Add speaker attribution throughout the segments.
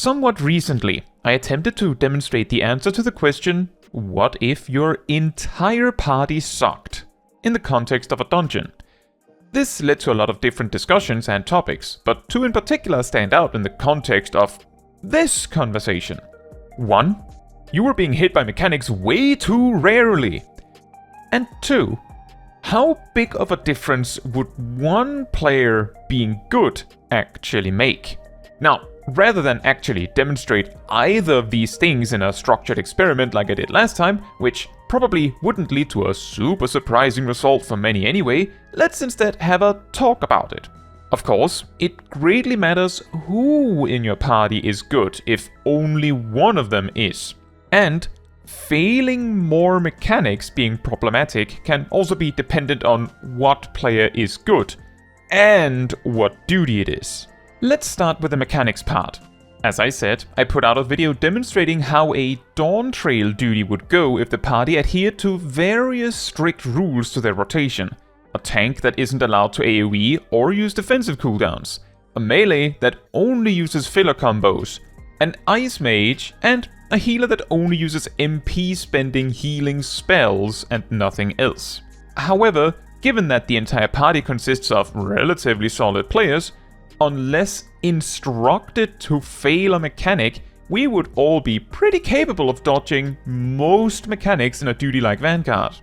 Speaker 1: Somewhat recently, I attempted to demonstrate the answer to the question, what if your entire party sucked, in the context of a dungeon. This led to a lot of different discussions and topics, but two in particular stand out in the context of this conversation. 1. You were being hit by mechanics way too rarely. And 2. How big of a difference would one player being good actually make? Now, rather than actually demonstrate either of these things in a structured experiment like I did last time, which probably wouldn't lead to a super surprising result for many anyway, let's instead have a talk about it. Of course, it greatly matters who in your party is good if only one of them is. And failing more mechanics being problematic can also be dependent on what player is good and what duty it is. Let's start with the mechanics part. As I said, I put out a video demonstrating how a Dawntrail duty would go if the party adhered to various strict rules to their rotation. A tank that isn't allowed to AoE or use defensive cooldowns, a melee that only uses filler combos, an ice mage, and a healer that only uses MP spending healing spells and nothing else. However, given that the entire party consists of relatively solid players, unless instructed to fail a mechanic, we would all be pretty capable of dodging most mechanics in a duty like Vanguard.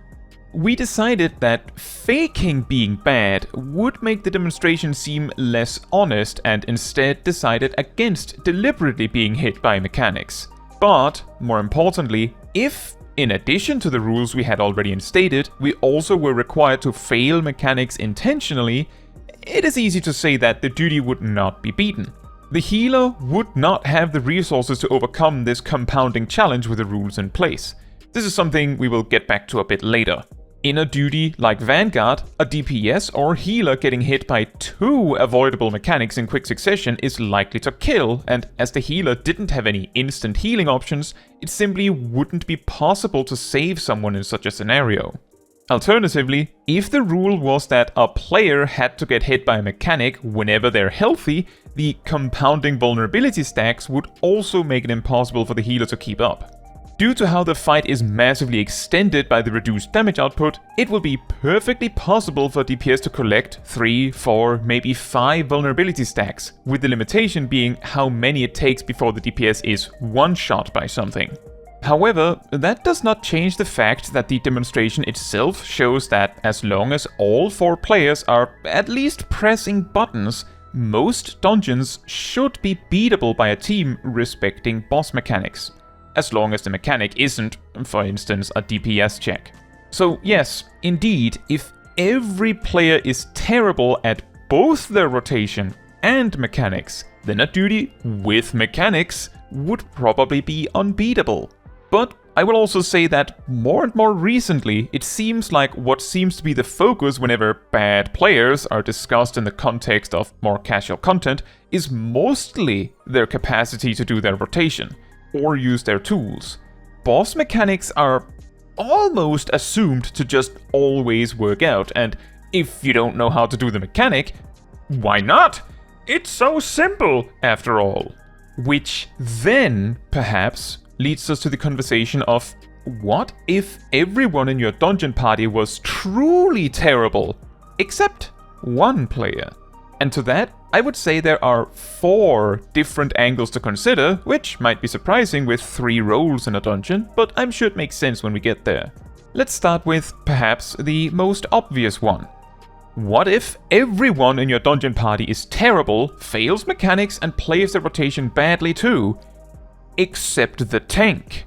Speaker 1: We decided that faking being bad would make the demonstration seem less honest and instead decided against deliberately being hit by mechanics. But, more importantly, if, in addition to the rules we had already instated, we also were required to fail mechanics intentionally, it is easy to say that the duty would not be beaten. The healer would not have the resources to overcome this compounding challenge with the rules in place. This is something we will get back to a bit later. In a duty like Vanguard, a DPS or healer getting hit by 2 avoidable mechanics in quick succession is likely to kill, and as the healer didn't have any instant healing options, it simply wouldn't be possible to save someone in such a scenario. Alternatively, if the rule was that a player had to get hit by a mechanic whenever they're healthy, the compounding vulnerability stacks would also make it impossible for the healer to keep up. Due to how the fight is massively extended by the reduced damage output, it will be perfectly possible for DPS to collect 3, 4, maybe 5 vulnerability stacks, with the limitation being how many it takes before the DPS is one-shot by something. However, that does not change the fact that the demonstration itself shows that as long as all 4 players are at least pressing buttons, most dungeons should be beatable by a team respecting boss mechanics. As long as the mechanic isn't, for instance, a DPS check. So yes, indeed, if every player is terrible at both their rotation and mechanics, then a duty with mechanics would probably be unbeatable. But I will also say that more and more recently, it seems like what seems to be the focus whenever bad players are discussed in the context of more casual content is mostly their capacity to do their rotation or use their tools. Boss mechanics are almost assumed to just always work out, and if you don't know how to do the mechanic, why not? It's so simple, after all. Which then, perhaps, leads us to the conversation of, what if everyone in your dungeon party was truly terrible, except one player? And to that, I would say there are 4 different angles to consider, which might be surprising with 3 roles in a dungeon, but I'm sure it makes sense when we get there. Let's start with, perhaps, the most obvious one. What if everyone in your dungeon party is terrible, fails mechanics, and plays their rotation badly too, except the tank?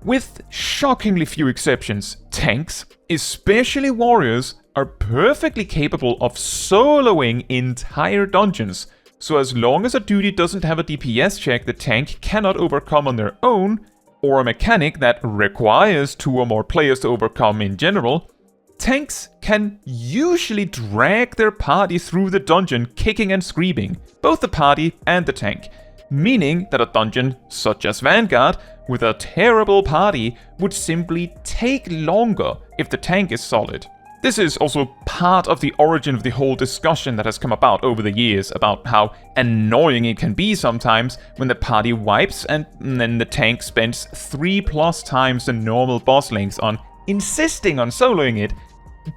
Speaker 1: With shockingly few exceptions, tanks, especially warriors, are perfectly capable of soloing entire dungeons, so as long as a duty doesn't have a DPS check the tank cannot overcome on their own, or a mechanic that requires 2 or more players to overcome in general, tanks can usually drag their party through the dungeon kicking and screaming, both the party and the tank, meaning that a dungeon such as Vanguard with a terrible party would simply take longer if the tank is solid. This is also part of the origin of the whole discussion that has come about over the years about how annoying it can be sometimes when the party wipes and then the tank spends 3+ times the normal boss length on insisting on soloing it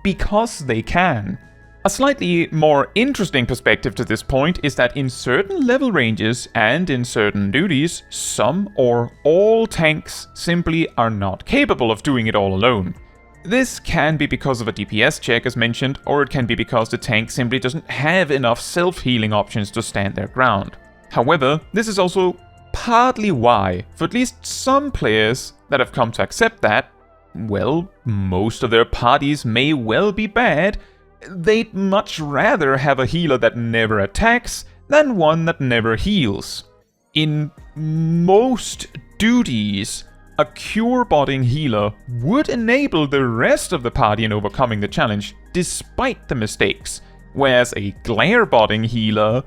Speaker 1: because they can. A slightly more interesting perspective to this point is that in certain level ranges and in certain duties, some or all tanks simply are not capable of doing it all alone. This can be because of a DPS check as mentioned, or it can be because the tank simply doesn't have enough self-healing options to stand their ground. However, this is also partly why, for at least some players that have come to accept that, well, most of their parties may well be bad, they'd much rather have a healer that never attacks than one that never heals. In most duties, a cure-botting healer would enable the rest of the party in overcoming the challenge, despite the mistakes, whereas a glare-botting healer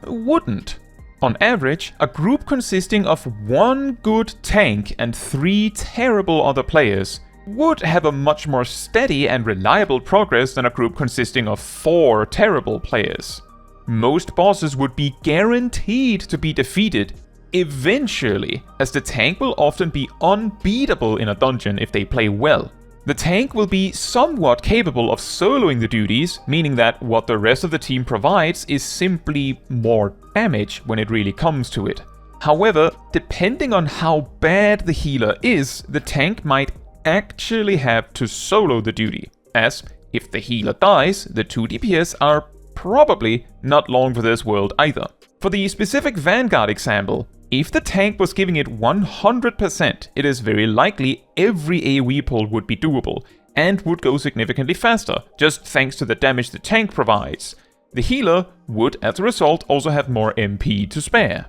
Speaker 1: wouldn't. On average, a group consisting of 1 good tank and 3 terrible other players would have a much more steady and reliable progress than a group consisting of 4 terrible players. Most bosses would be guaranteed to be defeated eventually, as the tank will often be unbeatable in a dungeon if they play well. The tank will be somewhat capable of soloing the duties, meaning that what the rest of the team provides is simply more damage when it really comes to it. However, depending on how bad the healer is, the tank might actually have to solo the duty, as if the healer dies, the 2 DPS are probably not long for this world either. For the specific Vanguard example, if the tank was giving it 100%, it is very likely every AoE pull would be doable, and would go significantly faster, just thanks to the damage the tank provides. The healer would, as a result, also have more MP to spare.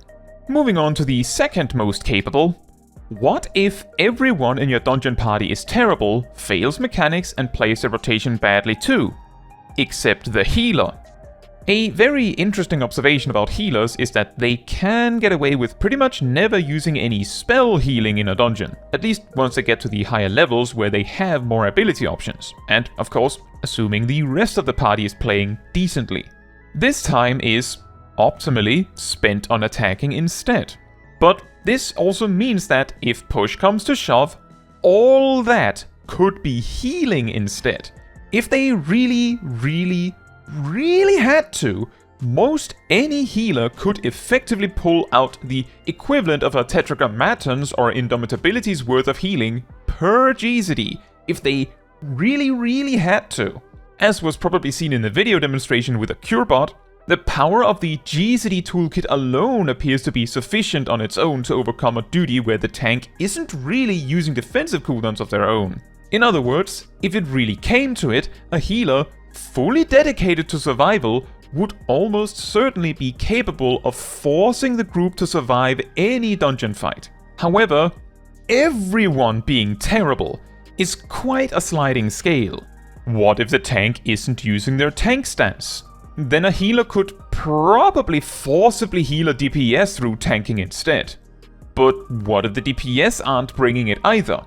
Speaker 1: Moving on to the second most capable. What if everyone in your dungeon party is terrible, fails mechanics, and plays the rotation badly too? Except the healer. A very interesting observation about healers is that they can get away with pretty much never using any spell healing in a dungeon, at least once they get to the higher levels where they have more ability options, and of course, assuming the rest of the party is playing decently. This time is, optimally, spent on attacking instead. But this also means that if push comes to shove, all that could be healing instead. If they really had to, most any healer could effectively pull out the equivalent of a Tetragrammaton's or Indomitability's worth of healing per GZD if they really had to. As was probably seen in the video demonstration with a CureBot, the power of the GZD toolkit alone appears to be sufficient on its own to overcome a duty where the tank isn't really using defensive cooldowns of their own. In other words, if it really came to it, a healer fully dedicated to survival would almost certainly be capable of forcing the group to survive any dungeon fight. However, everyone being terrible is quite a sliding scale. What if the tank isn't using their tank stance? Then a healer could probably forcibly heal a DPS through tanking instead. But what if the DPS aren't bringing it either?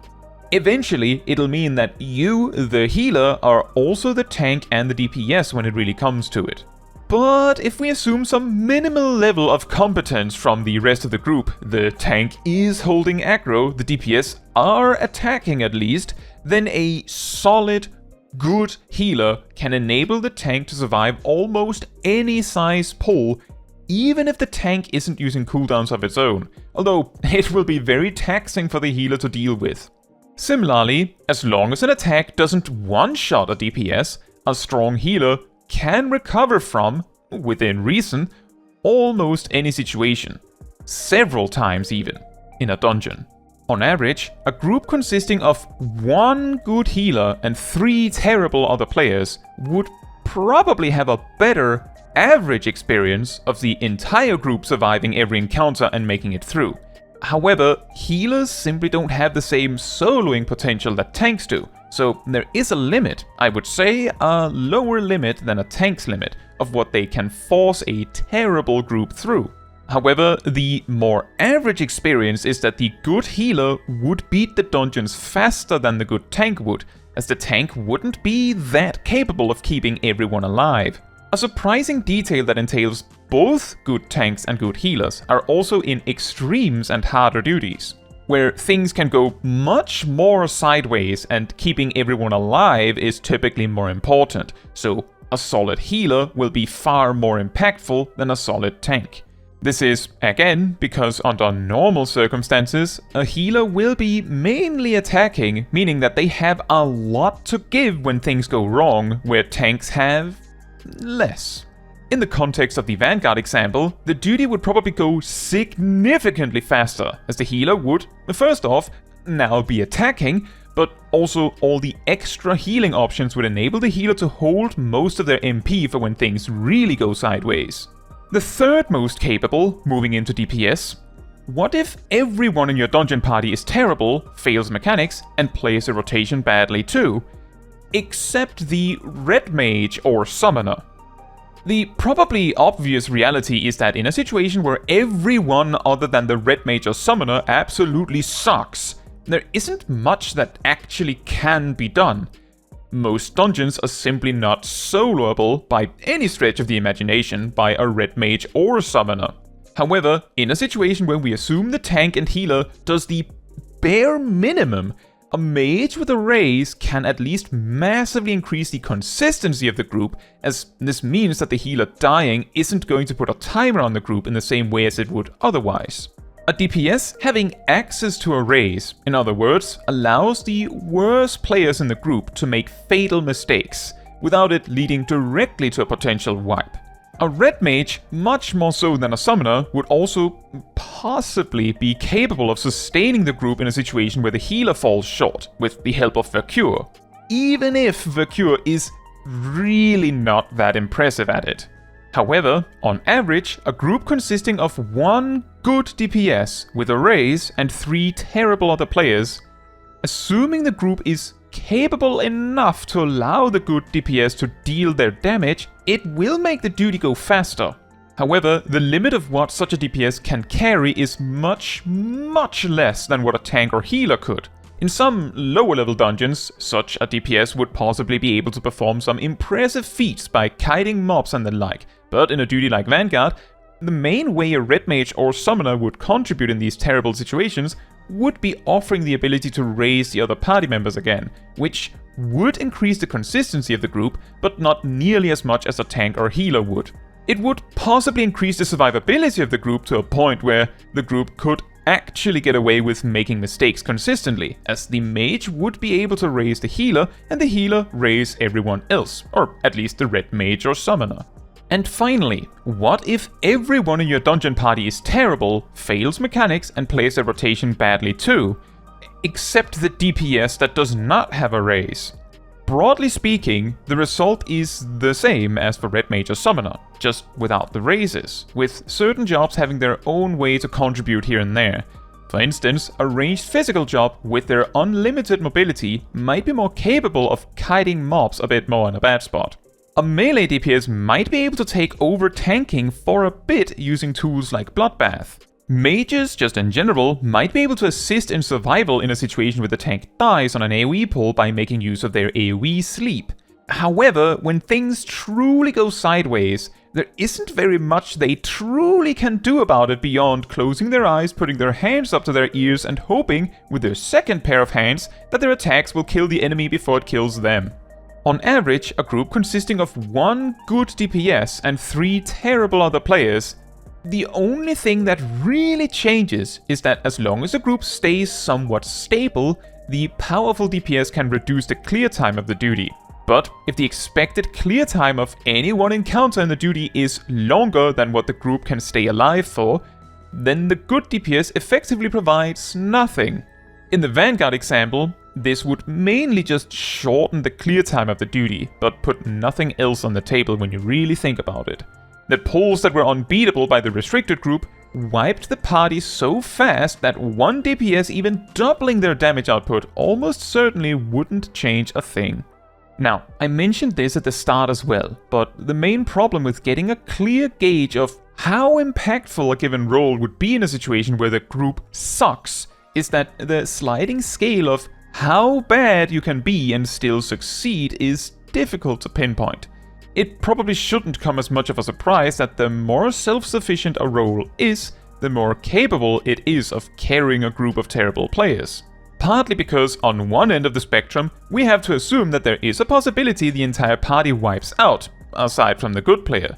Speaker 1: Eventually, it'll mean that you, the healer, are also the tank and the DPS when it really comes to it. But if we assume some minimal level of competence from the rest of the group, the tank is holding aggro, the DPS are attacking at least, then a solid, good healer can enable the tank to survive almost any size pull, even if the tank isn't using cooldowns of its own, although it will be very taxing for the healer to deal with. Similarly, as long as an attack doesn't one-shot a DPS, a strong healer can recover from, within reason, almost any situation. Several times even, in a dungeon. On average, a group consisting of 1 good healer and 3 terrible other players would probably have a better average experience of the entire group surviving every encounter and making it through. However, healers simply don't have the same soloing potential that tanks do, so there is a limit, I would say a lower limit than a tank's limit, of what they can force a terrible group through. However, the more average experience is that the good healer would beat the dungeons faster than the good tank would, as the tank wouldn't be that capable of keeping everyone alive. A surprising detail that entails both good tanks and good healers are also in extremes and harder duties, where things can go much more sideways and keeping everyone alive is typically more important, so a solid healer will be far more impactful than a solid tank. This is, again, because under normal circumstances, a healer will be mainly attacking, meaning that they have a lot to give when things go wrong, where tanks have less. In the context of the Vanguard example, the duty would probably go significantly faster, as the healer would, first off, now be attacking, but also all the extra healing options would enable the healer to hold most of their MP for when things really go sideways. The third most capable, moving into DPS. What if everyone in your dungeon party is terrible, fails mechanics, and plays a rotation badly too? Except the Red Mage or Summoner. The probably obvious reality is that in a situation where everyone other than the Red Mage or Summoner absolutely sucks, there isn't much that actually can be done. Most dungeons are simply not soloable by any stretch of the imagination by a Red Mage or Summoner. However, in a situation where we assume the tank and healer does the bare minimum, a mage with a raise can at least massively increase the consistency of the group, as this means that the healer dying isn't going to put a timer on the group in the same way as it would otherwise. A DPS having access to a raise, in other words, allows the worst players in the group to make fatal mistakes, without it leading directly to a potential wipe. A Red Mage, much more so than a Summoner, would also possibly be capable of sustaining the group in a situation where the healer falls short, with the help of Vercure, even if Vercure is really not that impressive at it. However, on average, a group consisting of one good DPS with a raise and 3 terrible other players, assuming the group is capable enough to allow the good DPS to deal their damage, it will make the duty go faster. However, the limit of what such a DPS can carry is much less than what a tank or healer could. In some lower level dungeons, such a DPS would possibly be able to perform some impressive feats by kiting mobs and the like, but in a duty like Vanguard, the main way a Red Mage or Summoner would contribute in these terrible situations would be offering the ability to raise the other party members again, which would increase the consistency of the group, but not nearly as much as a tank or healer would. It would possibly increase the survivability of the group to a point where the group could actually get away with making mistakes consistently, as the mage would be able to raise the healer and the healer raise everyone else, or at least the Red Mage or Summoner. And finally, what if everyone in your dungeon party is terrible, fails mechanics, and plays a rotation badly too, except the DPS that does not have a raise? Broadly speaking, the result is the same as for Red Mage or Summoner, just without the raises, with certain jobs having their own way to contribute here and there. For instance, a ranged physical job with their unlimited mobility might be more capable of kiting mobs a bit more in a bad spot. A melee DPS might be able to take over tanking for a bit using tools like Bloodbath. Mages, just in general, might be able to assist in survival in a situation where the tank dies on an AoE pull by making use of their AoE sleep. However, when things truly go sideways, there isn't very much they truly can do about it beyond closing their eyes, putting their hands up to their ears, and hoping, with their second pair of hands, that their attacks will kill the enemy before it kills them. On average, a group consisting of one good DPS and 3 terrible other players, the only thing that really changes is that as long as the group stays somewhat stable, the powerful DPS can reduce the clear time of the duty. But if the expected clear time of any one encounter in the duty is longer than what the group can stay alive for, then the good DPS effectively provides nothing. In the Vanguard example, this would mainly just shorten the clear time of the duty, but put nothing else on the table when you really think about it. The pulls that were unbeatable by the restricted group wiped the party so fast that one DPS even doubling their damage output almost certainly wouldn't change a thing. Now, I mentioned this at the start as well, but the main problem with getting a clear gauge of how impactful a given role would be in a situation where the group sucks is that the sliding scale of How bad you can be and still succeed is difficult to pinpoint. It probably shouldn't come as much of a surprise that the more self-sufficient a role is, the more capable it is of carrying a group of terrible players. Partly because on one end of the spectrum, we have to assume that there is a possibility the entire party wipes out, aside from the good player.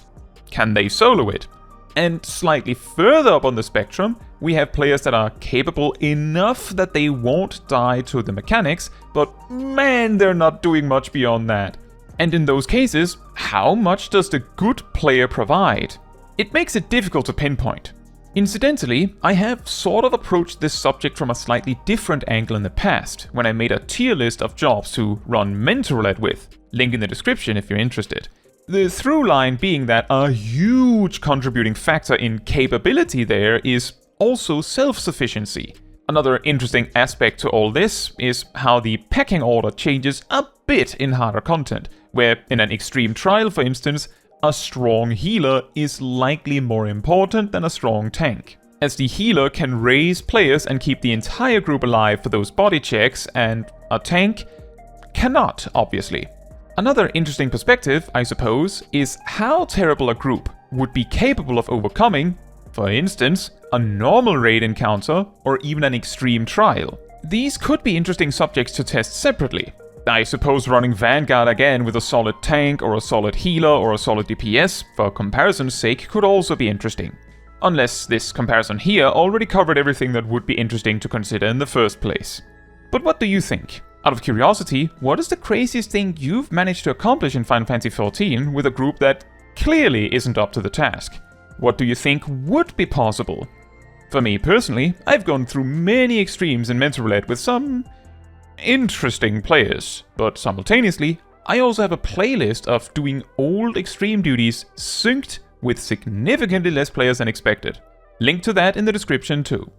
Speaker 1: Can they solo it? And slightly further up on the spectrum, we have players that are capable enough that they won't die to the mechanics, but man, they're not doing much beyond that. And in those cases, how much does the good player provide? It makes it difficult to pinpoint. Incidentally, I have sort of approached this subject from a slightly different angle in the past, when I made a tier list of jobs to run mentor roulette with. Link in the description if you're interested. The through line being that a huge contributing factor in capability there is also self-sufficiency. Another interesting aspect to all this is how the pecking order changes a bit in harder content, where in an extreme trial, for instance, a strong healer is likely more important than a strong tank, as the healer can raise players and keep the entire group alive for those body checks, and a tank cannot, obviously. Another interesting perspective, I suppose, is how terrible a group would be capable of overcoming, for instance, a normal raid encounter or even an extreme trial. These could be interesting subjects to test separately. I suppose running Vanguard again with a solid tank or a solid healer or a solid DPS, for comparison's sake, could also be interesting. Unless this comparison here already covered everything that would be interesting to consider in the first place. But what do you think? Out of curiosity, what is the craziest thing you've managed to accomplish in Final Fantasy XIV with a group that clearly isn't up to the task? What do you think would be possible? For me personally, I've gone through many extremes in mentor roulette with some interesting players, but simultaneously, I also have a playlist of doing old extreme duties synced with significantly less players than expected. Link to that in the description too.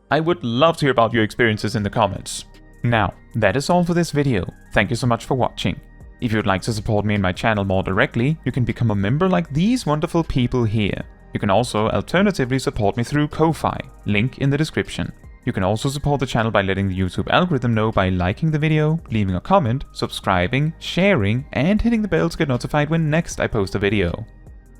Speaker 1: I would love to hear about your experiences in the comments. Now, that is all for this video. Thank you so much for watching. If you'd like to support me and my channel more directly, you can become a member like these wonderful people here. You can also alternatively support me through Ko-Fi, link in the description. You can also support the channel by letting the YouTube algorithm know by liking the video, leaving a comment, subscribing, sharing, and hitting the bell to get notified when next I post a video.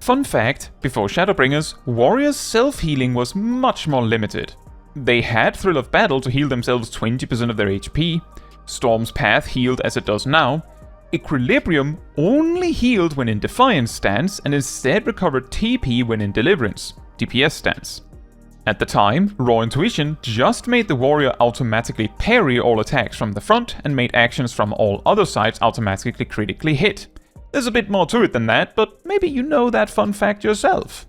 Speaker 1: Fun fact, before Shadowbringers, warriors' self-healing was much more limited. They had Thrill of Battle to heal themselves 20% of their HP, Storm's Path healed as it does now, Equilibrium only healed when in Defiance stance and instead recovered TP when in Deliverance, DPS stance. At the time, Raw Intuition just made the warrior automatically parry all attacks from the front and made actions from all other sides automatically critically hit. There's a bit more to it than that, but maybe you know that fun fact yourself.